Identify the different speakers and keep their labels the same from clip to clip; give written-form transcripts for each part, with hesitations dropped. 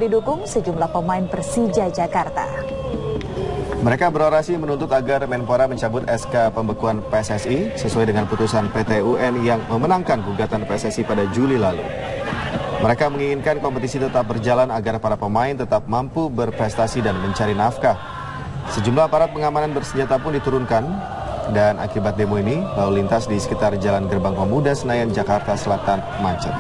Speaker 1: Didukung sejumlah pemain Persija Jakarta.
Speaker 2: Mereka berorasi menuntut agar Menpora mencabut SK pembekuan PSSI sesuai dengan putusan PT UN yang memenangkan gugatan PSSI pada Juli lalu. Mereka menginginkan kompetisi tetap berjalan agar para pemain tetap mampu berprestasi dan mencari nafkah. Sejumlah aparat pengamanan bersenjata pun diturunkan dan akibat demo ini lalu lintas di sekitar Jalan Gerbang Pemuda Senayan Jakarta Selatan macet.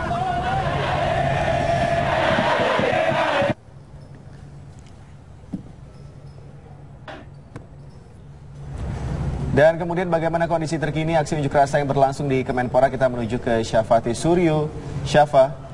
Speaker 2: Dan kemudian bagaimana kondisi terkini aksi unjuk rasa yang berlangsung di Kemenpora? Kita menuju ke Syafati Suryo. Syafa.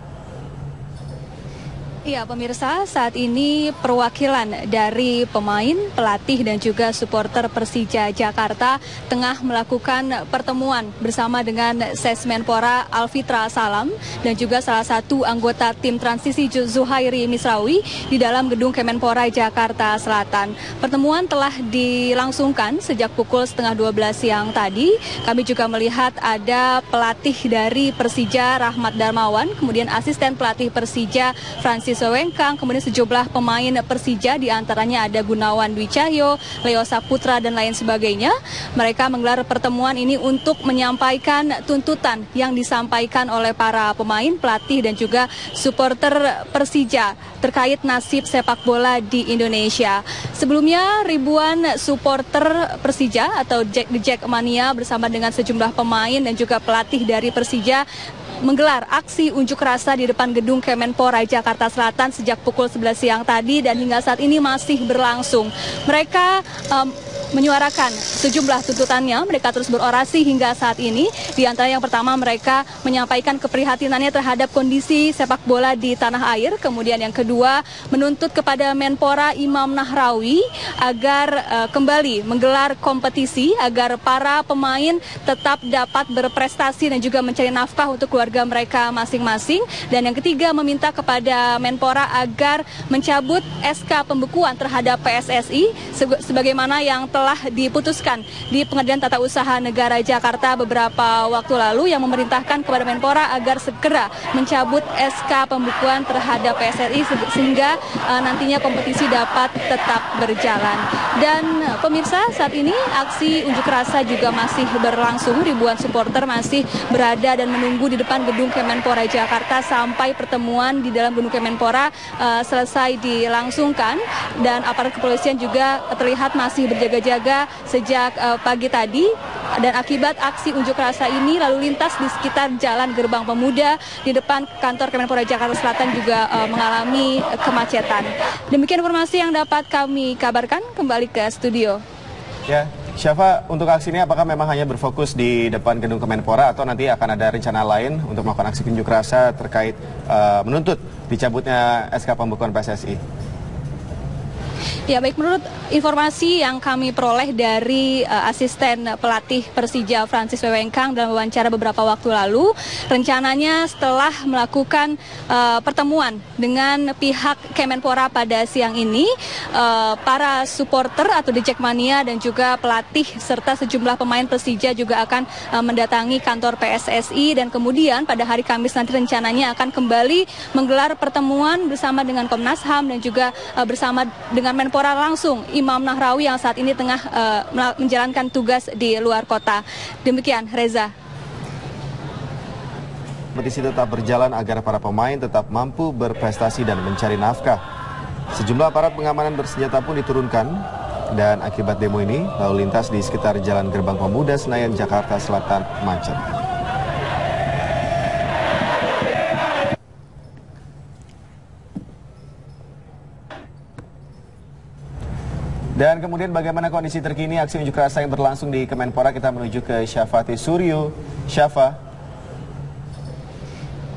Speaker 3: Iya pemirsa, saat ini perwakilan dari pemain, pelatih dan juga supporter Persija Jakarta tengah melakukan pertemuan bersama dengan Sesmenpora Alfitra Salam dan juga salah satu anggota tim transisi Zuhairi Misrawi di dalam gedung Kemenpora Jakarta Selatan. Pertemuan telah dilangsungkan sejak pukul 11:30 siang tadi. Kami juga melihat ada pelatih dari Persija Rahmat Darmawan, kemudian asisten pelatih Persija Francis Wengkang, kemudian sejumlah pemain Persija diantaranya ada Gunawan Dwi Cahyo, Leo Saputra dan lain sebagainya. Mereka menggelar pertemuan ini untuk menyampaikan tuntutan yang disampaikan oleh para pemain, pelatih dan juga supporter Persija terkait nasib sepak bola di Indonesia. Sebelumnya ribuan supporter Persija atau The Jackmania bersama dengan sejumlah pemain dan juga pelatih dari Persija menggelar aksi unjuk rasa di depan gedung Kemenpora Jakarta Selatan sejak pukul 11 siang tadi dan hingga saat ini masih berlangsung. Mereka menyuarakan sejumlah tuntutannya, mereka terus berorasi hingga saat ini. Di antara yang pertama mereka menyampaikan keprihatinannya terhadap kondisi sepak bola di tanah air. Kemudian yang kedua menuntut kepada Menpora Imam Nahrawi agar kembali menggelar kompetisi agar para pemain tetap dapat berprestasi dan juga mencari nafkah untuk keluarga mereka masing-masing. Dan yang ketiga meminta kepada Menpora agar mencabut SK pembekuan terhadap PSSI sebagaimana yang telah diputuskan di Pengadilan Tata Usaha Negara Jakarta beberapa waktu lalu yang memerintahkan kepada Menpora agar segera mencabut SK pembekuan terhadap PSSI sehingga nantinya kompetisi dapat tetap berjalan. Dan pemirsa, saat ini aksi unjuk rasa juga masih berlangsung. Ribuan supporter masih berada dan menunggu di depan gedung Kemenpora Jakarta sampai pertemuan di dalam gedung Kemenpora selesai dilangsungkan. Dan aparat kepolisian juga terlihat masih berjaga-jaga sejak pagi tadi. Dan akibat aksi unjuk rasa ini lalu lintas di sekitar Jalan Gerbang Pemuda di depan kantor Kemenpora Jakarta Selatan juga mengalami kemacetan. Demikian informasi yang dapat kami kabarkan. Kembali ke studio.
Speaker 2: Ya, Syafa, untuk aksi ini apakah memang hanya berfokus di depan gedung Kemenpora atau nanti akan ada rencana lain untuk melakukan aksi unjuk rasa terkait menuntut dicabutnya SK pembekuan PSSI?
Speaker 3: Ya baik, menurut informasi yang kami peroleh dari asisten pelatih Persija Francis Wengkang dalam wawancara beberapa waktu lalu, rencananya setelah melakukan pertemuan dengan pihak Kemenpora pada siang ini, para supporter atau The Jackmania dan juga pelatih serta sejumlah pemain Persija juga akan mendatangi kantor PSSI dan kemudian pada hari Kamis nanti rencananya akan kembali menggelar pertemuan bersama dengan Komnas HAM dan juga bersama dengan Menpora langsung Imam Nahrawi yang saat ini tengah menjalankan tugas di luar kota. Demikian, Reza.
Speaker 2: Kompetisi tetap berjalan agar para pemain tetap mampu berprestasi dan mencari nafkah. Sejumlah aparat pengamanan bersenjata pun diturunkan dan akibat demo ini lalu lintas di sekitar Jalan Gerbang Pemuda Senayan Jakarta Selatan macet. Dan kemudian bagaimana kondisi terkini aksi unjuk rasa yang berlangsung di Kemenpora? Kita menuju ke Syafati Suryo. Syafa.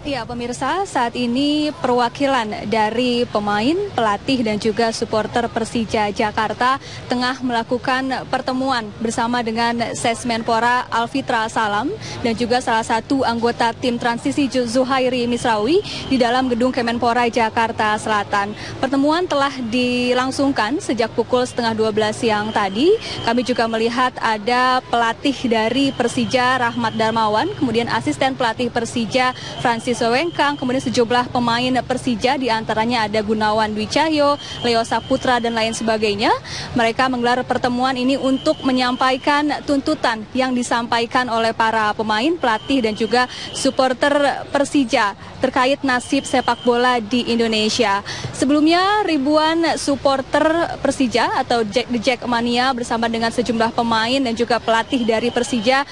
Speaker 3: Ya, pemirsa, saat ini perwakilan dari pemain, pelatih, dan juga supporter Persija Jakarta tengah melakukan pertemuan bersama dengan Sesmenpora Alfitra Salam dan juga salah satu anggota tim transisi Zuhairi Misrawi di dalam gedung Kemenpora Jakarta Selatan. Pertemuan telah dilangsungkan sejak pukul 11:30 siang tadi. Kami juga melihat ada pelatih dari Persija Rahmat Darmawan, kemudian asisten pelatih Persija Francis Wengkang, kemudian sejumlah pemain Persija, diantaranya ada Gunawan Dwi Cahyo, Leo Saputra, dan lain sebagainya. Mereka menggelar pertemuan ini untuk menyampaikan tuntutan yang disampaikan oleh para pemain, pelatih, dan juga supporter Persija terkait nasib sepak bola di Indonesia. Sebelumnya, ribuan supporter Persija atau The Jackmania bersama dengan sejumlah pemain dan juga pelatih dari Persija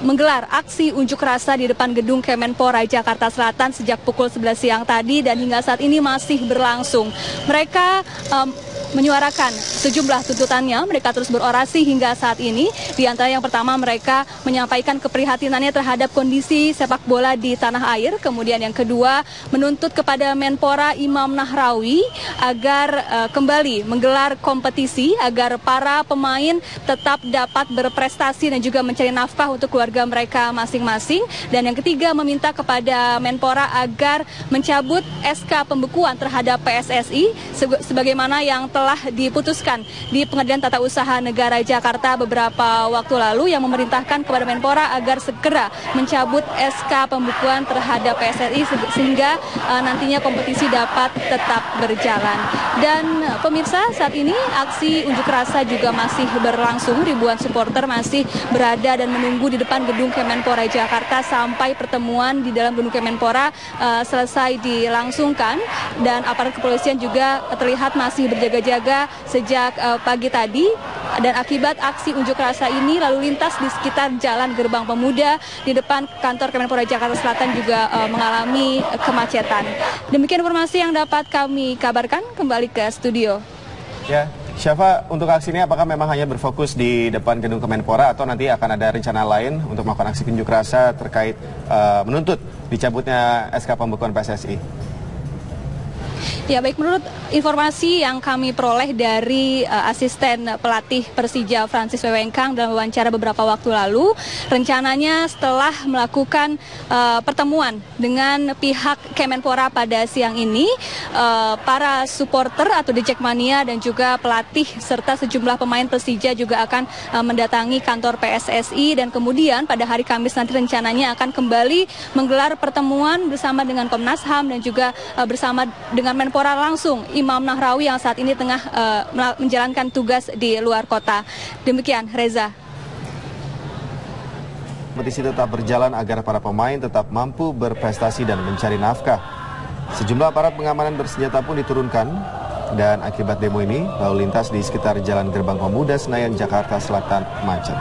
Speaker 3: menggelar aksi unjuk rasa di depan gedung Kemenpora Jakarta Selatan sejak pukul 11 siang tadi dan hingga saat ini masih berlangsung. Mereka menyuarakan sejumlah tuntutannya, mereka terus berorasi hingga saat ini. Di antara yang pertama, mereka menyampaikan keprihatinannya terhadap kondisi sepak bola di tanah air. Kemudian yang kedua, menuntut kepada Menpora Imam Nahrawi agar kembali menggelar kompetisi agar para pemain tetap dapat berprestasi dan juga mencari nafkah untuk keluarga mereka masing-masing. Dan yang ketiga, meminta kepada Menpora agar mencabut SK pembekuan terhadap PSSI sebagaimana yang telah diputuskan di Pengadilan Tata Usaha Negara Jakarta beberapa waktu lalu, yang memerintahkan kepada Menpora agar segera mencabut SK pembekuan terhadap PSSI sehingga nantinya kompetisi dapat tetap berjalan. Dan pemirsa, saat ini aksi unjuk rasa juga masih berlangsung. Ribuan supporter masih berada dan menunggu di depan gedung Kemenpora Jakarta sampai pertemuan di dalam gedung Kemenpora selesai dilangsungkan, dan aparat kepolisian juga terlihat masih berjaga-jaga sejak pagi tadi. Dan akibat aksi unjuk rasa ini, lalu lintas di sekitar Jalan Gerbang Pemuda di depan kantor Kemenpora Jakarta Selatan juga mengalami kemacetan. Demikian informasi yang dapat kami kabarkan. Kembali ke studio.
Speaker 2: Ya, Syafa, untuk aksi ini apakah memang hanya berfokus di depan gedung Kemenpora atau nanti akan ada rencana lain untuk melakukan aksi unjuk rasa terkait menuntut dicabutnya SK pembekuan PSSI?
Speaker 3: Ya, baik, menurut informasi yang kami peroleh dari asisten pelatih Persija Francis Wengkang dalam wawancara beberapa waktu lalu, rencananya setelah melakukan pertemuan dengan pihak Kemenpora pada siang ini, para supporter atau The Jackmania dan juga pelatih serta sejumlah pemain Persija juga akan mendatangi kantor PSSI, dan kemudian pada hari Kamis nanti rencananya akan kembali menggelar pertemuan bersama dengan Komnas HAM dan juga bersama dengan Menpora langsung Imam Nahrawi yang saat ini tengah menjalankan tugas di luar kota. Demikian, Reza.
Speaker 2: Kompetisi tetap berjalan agar para pemain tetap mampu berprestasi dan mencari nafkah. Sejumlah aparat pengamanan bersenjata pun diturunkan, dan akibat demo ini, lalu lintas di sekitar Jalan Gerbang Pemuda Senayan Jakarta Selatan macet.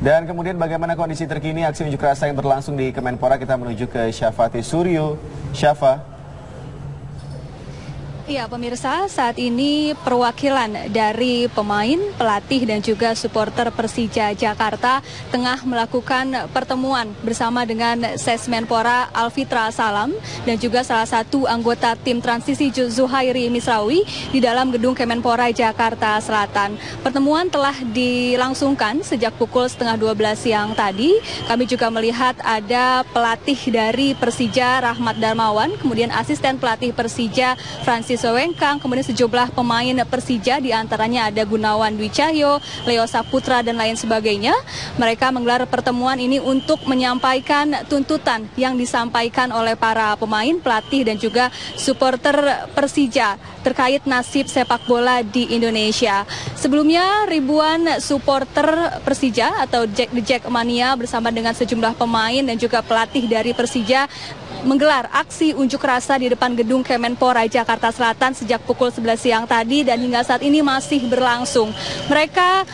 Speaker 2: Dan kemudian bagaimana kondisi terkini aksi unjuk rasa yang berlangsung di Kemenpora? Kita menuju ke Syafati Suryo. Syafa.
Speaker 3: Ya, pemirsa, saat ini perwakilan dari pemain, pelatih, dan juga supporter Persija Jakarta tengah melakukan pertemuan bersama dengan Sesmenpora Alfitra Salam dan juga salah satu anggota tim transisi Zuhairi Misrawi di dalam gedung Kemenpora Jakarta Selatan. Pertemuan telah dilangsungkan sejak pukul 11:30 siang tadi. Kami juga melihat ada pelatih dari Persija Rahmat Darmawan, kemudian asisten pelatih Persija Francis Wengkang, kemudian sejumlah pemain Persija, diantaranya ada Gunawan Dwi Cahyo, Leo Saputra, dan lain sebagainya. Mereka menggelar pertemuan ini untuk menyampaikan tuntutan yang disampaikan oleh para pemain, pelatih, dan juga supporter Persija terkait nasib sepak bola di Indonesia. Sebelumnya, ribuan supporter Persija atau The Jackmania bersama dengan sejumlah pemain dan juga pelatih dari Persija menggelar aksi unjuk rasa di depan gedung Kemenpora Jakarta Selatan sejak pukul 11 siang tadi dan hingga saat ini masih berlangsung. Mereka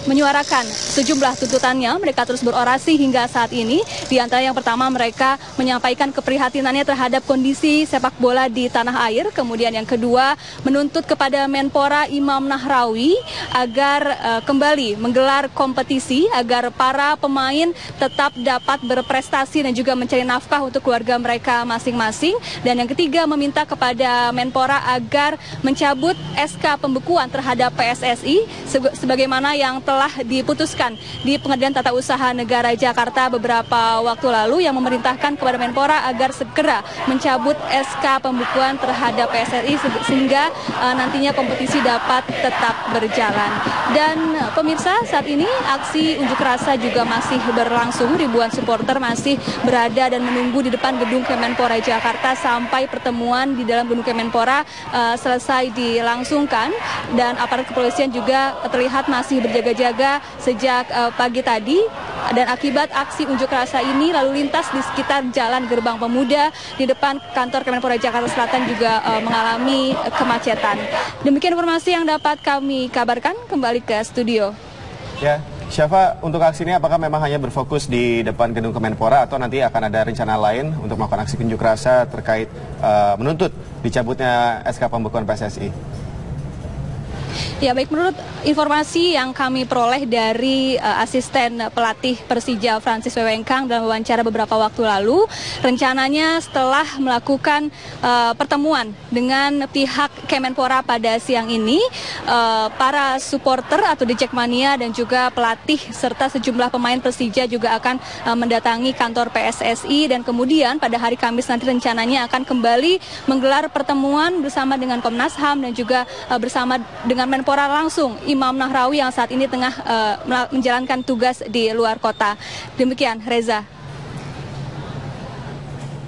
Speaker 3: menyuarakan sejumlah tuntutannya. Mereka terus berorasi hingga saat ini. Di antara yang pertama, mereka menyampaikan keprihatinannya terhadap kondisi sepak bola di tanah air. Kemudian yang kedua, menuntut kepada Menpora Imam Nahrawi agar kembali menggelar kompetisi agar para pemain tetap dapat berprestasi dan juga mencari nafkah untuk keluarga mereka masing-masing. Dan yang ketiga, meminta kepada Menpora agar mencabut SK pembekuan terhadap PSSI sebagaimana yang telah diputuskan di Pengadilan Tata Usaha Negara Jakarta beberapa waktu lalu, yang memerintahkan kepada Menpora agar segera mencabut SK pembekuan terhadap PSSI sehingga nantinya kompetisi dapat tetap berjalan. Dan pemirsa, saat ini aksi unjuk rasa juga masih berlangsung. Ribuan supporter masih berada dan menunggu di depan gedung Kemenpora Jakarta sampai pertemuan di dalam gedung Kemenpora selesai dilangsungkan. Dan aparat kepolisian juga terlihat masih berjaga-jaga sejak pagi tadi. Dan akibat aksi unjuk rasa ini, lalu lintas di sekitar Jalan Gerbang Pemuda di depan kantor Kemenpora Jakarta Selatan juga mengalami kemacetan. Demikian informasi yang dapat kami kabarkan. Kembali ke studio.
Speaker 2: Ya, Syafa, untuk aksi ini apakah memang hanya berfokus di depan gedung Kemenpora atau nanti akan ada rencana lain untuk melakukan aksi unjuk rasa terkait menuntut dicabutnya SK pembekuan PSSI?
Speaker 3: Ya, baik, menurut informasi yang kami peroleh dari asisten pelatih Persija Francis Wewengkang dalam wawancara beberapa waktu lalu, rencananya setelah melakukan pertemuan dengan pihak Kemenpora pada siang ini, para supporter atau The Jackmania dan juga pelatih serta sejumlah pemain Persija juga akan mendatangi kantor PSSI, dan kemudian pada hari Kamis nanti rencananya akan kembali menggelar pertemuan bersama dengan Komnas HAM dan juga bersama dengan Menpora langsung Imam Nahrawi yang saat ini tengah menjalankan tugas di luar kota. Demikian, Reza.